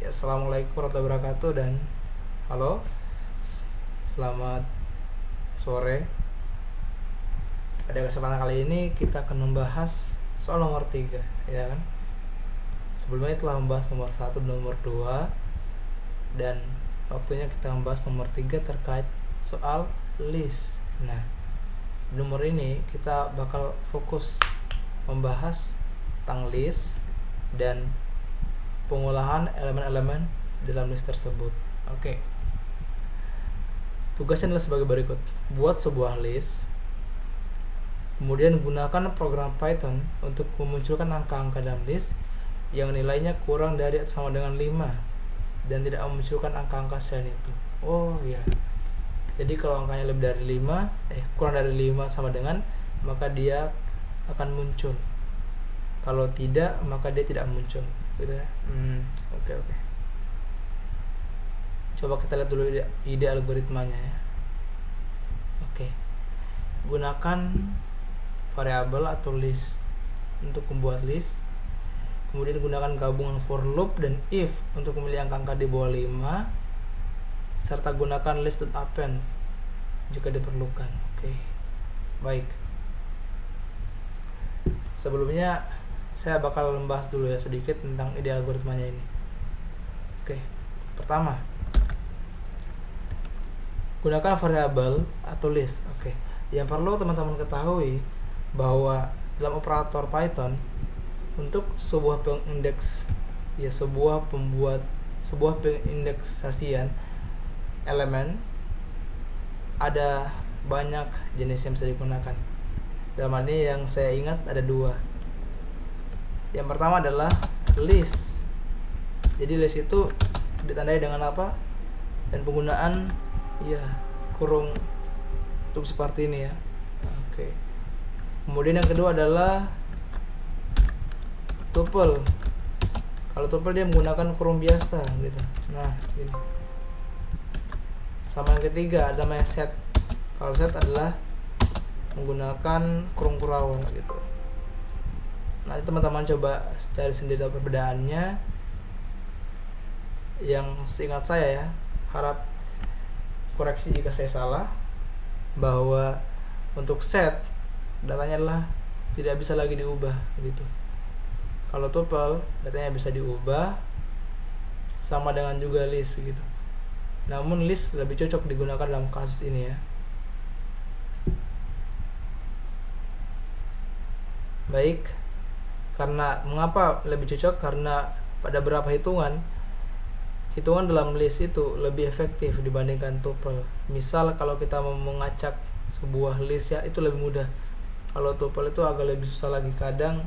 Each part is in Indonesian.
Ya, assalamualaikum warahmatullahi wabarakatuh dan halo, selamat sore. Pada kesempatan kali ini kita akan membahas soal nomor 3, ya kan? Sebelumnya telah membahas nomor 1 dan nomor 2, dan waktunya kita membahas nomor 3 terkait soal list. Nah, di nomor ini kita bakal fokus membahas tentang list dan pengolahan elemen-elemen dalam list tersebut. Oke. Tugasnya adalah sebagai berikut. Buat sebuah list, kemudian gunakan program Python untuk memunculkan angka-angka dalam list yang nilainya kurang dari atau sama dengan 5 dan tidak memunculkan angka-angka selain itu. Oh ya. Jadi kalau angkanya lebih dari 5, kurang dari 5 sama dengan, maka dia akan muncul. Kalau tidak, maka dia tidak muncul, gitu ya. Oke. Coba kita lihat dulu ide algoritmanya ya. Oke. Gunakan variabel atau list untuk membuat list. Kemudian gunakan gabungan for loop dan if untuk memilih angka-angka di bawah 5, serta gunakan list.append jika diperlukan. Oke. Baik. Sebelumnya saya bakal membahas dulu ya sedikit tentang ide algoritmanya ini. Oke. Pertama, gunakan variabel atau list. Oke. Yang perlu teman-teman ketahui bahwa dalam operator Python untuk sebuah pengindeks ya sebuah pengindeksasian elemen ada banyak jenis yang bisa digunakan. Dalam hal ini yang saya ingat ada 2. Yang pertama adalah list. Jadi list itu ditandai dengan apa? Dan penggunaan kurung tutup seperti ini ya. Oke. Kemudian yang kedua adalah tuple. Kalau tuple dia menggunakan kurung biasa gitu. Nah, ini. Sama yang ketiga ada namanya set. Kalau set adalah menggunakan kurung kurawal gitu. Nanti teman-teman coba cari sendiri perbedaannya. Yang seingat saya ya, harap koreksi jika saya salah, bahwa untuk set datanya adalah tidak bisa lagi diubah gitu. Kalau tuple datanya bisa diubah, sama dengan juga list gitu. Namun list lebih cocok digunakan dalam kasus ini ya. Baik. Karena mengapa lebih cocok? Karena pada beberapa hitungan dalam list itu lebih efektif dibandingkan tuple. Misal kalau kita mau mengacak sebuah list ya, itu lebih mudah. Kalau tuple itu agak lebih susah lagi, kadang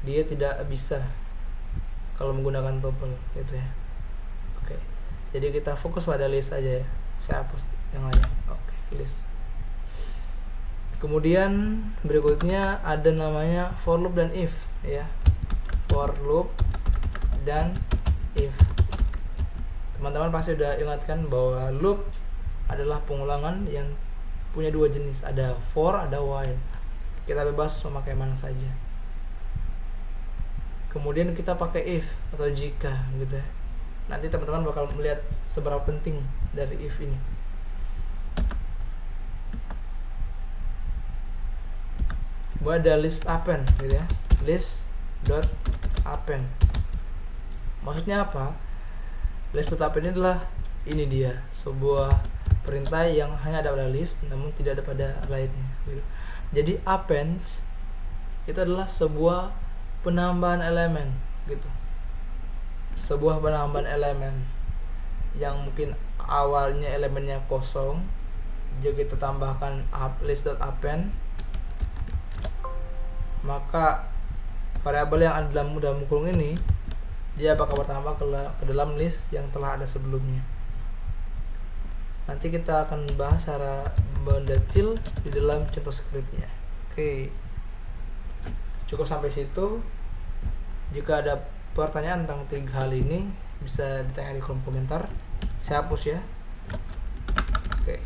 dia tidak bisa kalau menggunakan tuple gitu ya. Oke. Jadi kita fokus pada list aja ya. Saya hapus yang lain. Oke, list. Kemudian berikutnya ada namanya for loop dan if ya. For loop dan if. Teman-teman pasti udah ingatkan bahwa loop adalah pengulangan yang punya 2 jenis, ada for, ada while. Kita bebas memakai mana saja. Kemudian kita pakai if atau jika gitu ya. Nanti teman-teman bakal melihat seberapa penting dari if ini. Gua ada list append gitu ya. List.append. Maksudnya apa? List.append ini adalah ini dia, sebuah perintah yang hanya ada pada list namun tidak ada pada lainnya gitu. Jadi append itu adalah sebuah penambahan elemen gitu. Sebuah penambahan elemen yang mungkin awalnya elemennya kosong, jika kita tambahkan list.append, maka variabel yang ada dalam kurung ini dia bakal bertambah ke dalam list yang telah ada sebelumnya. Nanti kita akan bahas secara mendetail di dalam contoh skripnya. Oke. Cukup sampai situ. Jika ada pertanyaan tentang 3 hal ini bisa ditanya di kolom komentar. Saya hapus ya. Oke.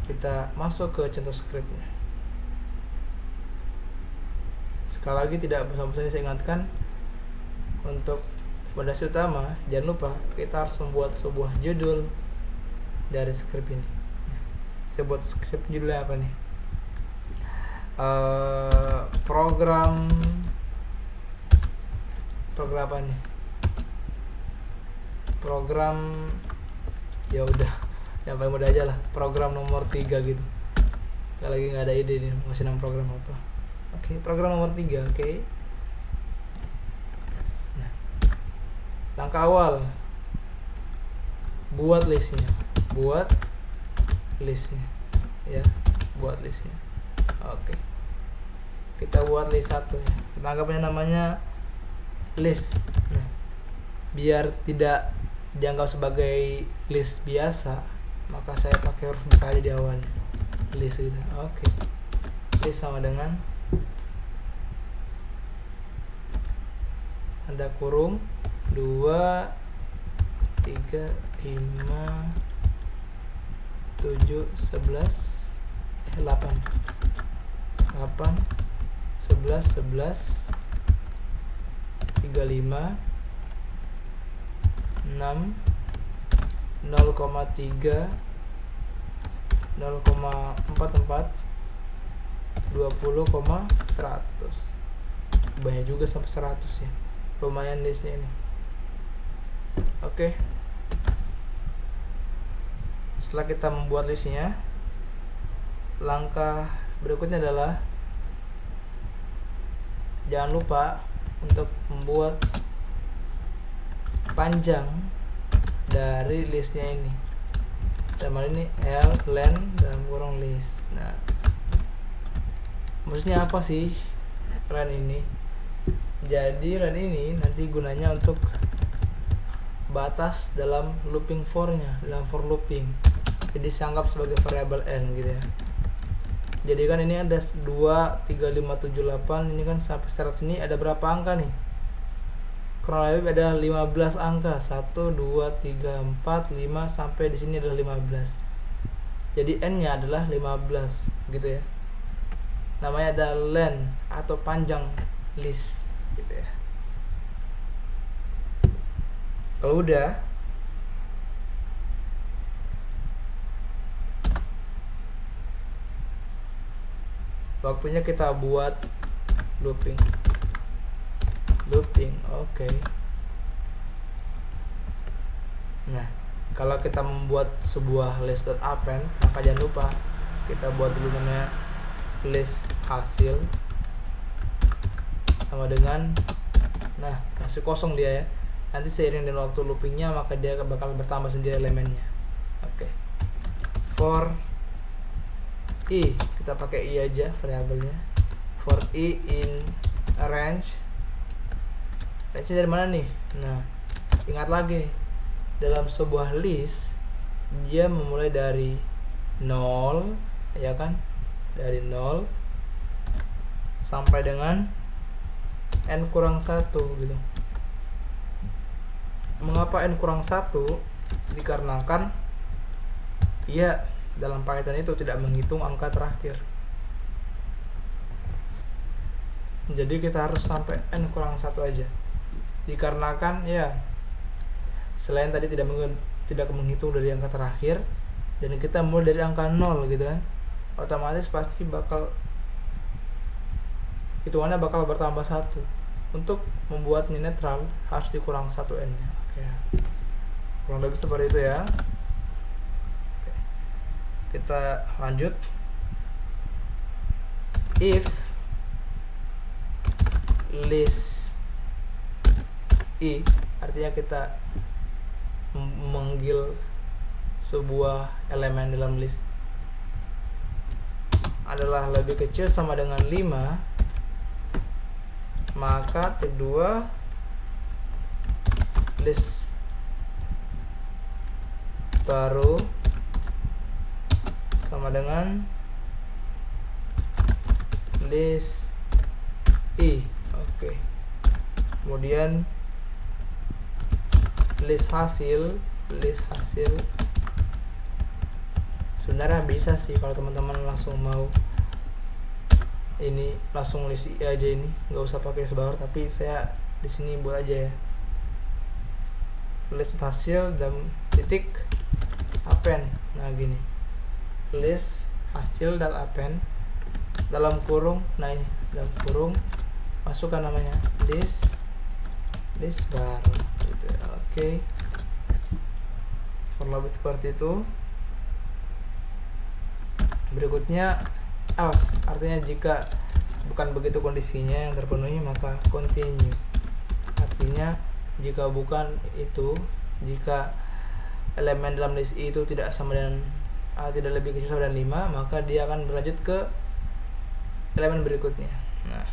Kita masuk ke contoh skripnya. Sekali lagi tidak bosan-bosannya saya ingatkan untuk Fondasi utama, jangan lupa kita harus membuat sebuah judul dari skrip ini. Sebut skrip judulnya apa nih? Program apa nih? Program, ya udah yang paling mudah aja lah, program nomor 3 gitu. Nggak ada ide nih masih nama program apa. Oke, program nomor 3. Oke. Nah, langkah awal, buat listnya ya, buat listnya. Oke, kita buat list 1 ya, kita anggapnya namanya list. Nah, biar tidak dianggap sebagai list biasa, maka saya pakai huruf besar aja di awal, list gitu. Oke. List sama dengan ada kurung 2 3 5 7 11 8 11 35 6 0,3 0,44 20,100. Banyak juga sampai 100 ya, lumayan listnya ini. Oke. Setelah kita membuat listnya, langkah berikutnya adalah jangan lupa untuk membuat panjang dari listnya ini. Dalam hal ini len dalam kurung list. Nah, maksudnya apa sih len ini? Jadi len ini nanti gunanya untuk batas dalam looping for-nya, dalam for looping. Jadi saya anggap sebagai variabel n gitu ya. Jadi kan ini ada 2 3 5 7 8, ini kan sampai 100 ini ada berapa angka nih? Kurang lebih ada 15 angka. 1 2 3 4 5 sampai di sini adalah 15. Jadi n-nya adalah 15 gitu ya. Namanya ada len atau panjang list gitu ya. Kalau udah, waktunya kita buat looping. Oke. Nah, kalau kita membuat sebuah list.append, maka jangan lupa kita buat dulu namanya list hasil sama dengan, nah masih kosong dia ya. Nanti seiring dengan waktu loopingnya maka dia bakal bertambah sendiri elemennya. Oke. For i, kita pakai i aja variabelnya. For i in range. Range dari mana nih? Nah, ingat lagi nih, dalam sebuah list dia memulai dari 0 ya kan? Dari 0 sampai dengan n-1 gitu. Mengapa n-1? Dikarenakan ya dalam Python itu tidak menghitung angka terakhir. Jadi kita harus sampai n-1 aja. Dikarenakan ya selain tadi tidak menghitung dari angka terakhir, dan kita mulai dari angka 0 gitu kan, otomatis pasti hitungannya bakal bertambah 1. Untuk membuatnya netral harus dikurang 1 n-nya. Oke. Kurang lebih seperti itu ya. Oke. Kita lanjut. If list i, artinya kita memanggil sebuah elemen dalam list adalah lebih kecil sama dengan 5, maka titik 2 list baru sama dengan list i. Oke. Kemudian list hasil sebenarnya bisa sih kalau teman-teman langsung mau ini langsung list i aja, ini nggak usah pakai sebar, tapi saya di sini buat aja ya. list hasil dan titik append. Nah gini, list hasil dan append dalam kurung, nah ini dalam kurung masukkan namanya list baru gitu. Oke. Kurang lebih seperti itu. Berikutnya else, artinya jika bukan begitu kondisinya yang terpenuhi maka continue. Artinya jika bukan itu, jika elemen dalam list itu tidak sama dengan tidak lebih kecil sama dengan 5, maka dia akan berlanjut ke elemen berikutnya. Nah,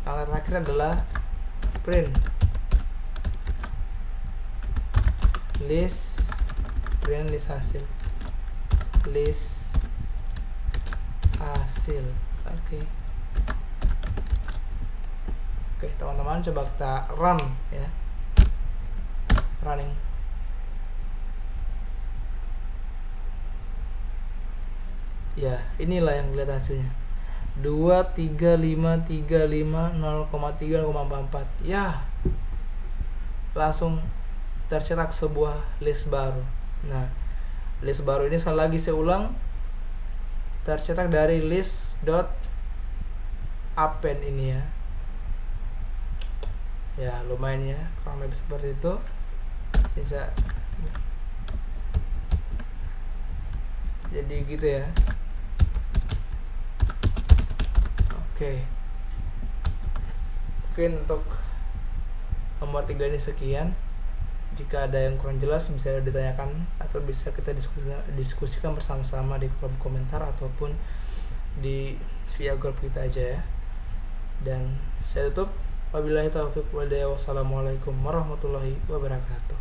langkah terakhir adalah print list hasil. Oke, teman-teman, coba kita run ya. Running. Ya, inilah yang lihat hasilnya. 23535 0,3,44. Ya, langsung tercetak sebuah list baru. Nah, list baru ini sekali lagi saya ulang, tercetak dari list.append ini ya. Ya, lumayan ya, kurang lebih seperti itu. Bisa jadi gitu ya. Oke. Mungkin untuk nomor 3 ini sekian. Jika ada yang kurang jelas bisa ditanyakan atau bisa kita diskusikan bersama-sama di kolom komentar ataupun di via grup kita aja ya. Dan saya tutup. Wabillahi taufiq wal hidayah. Wassalamualaikum warahmatullahi wabarakatuh.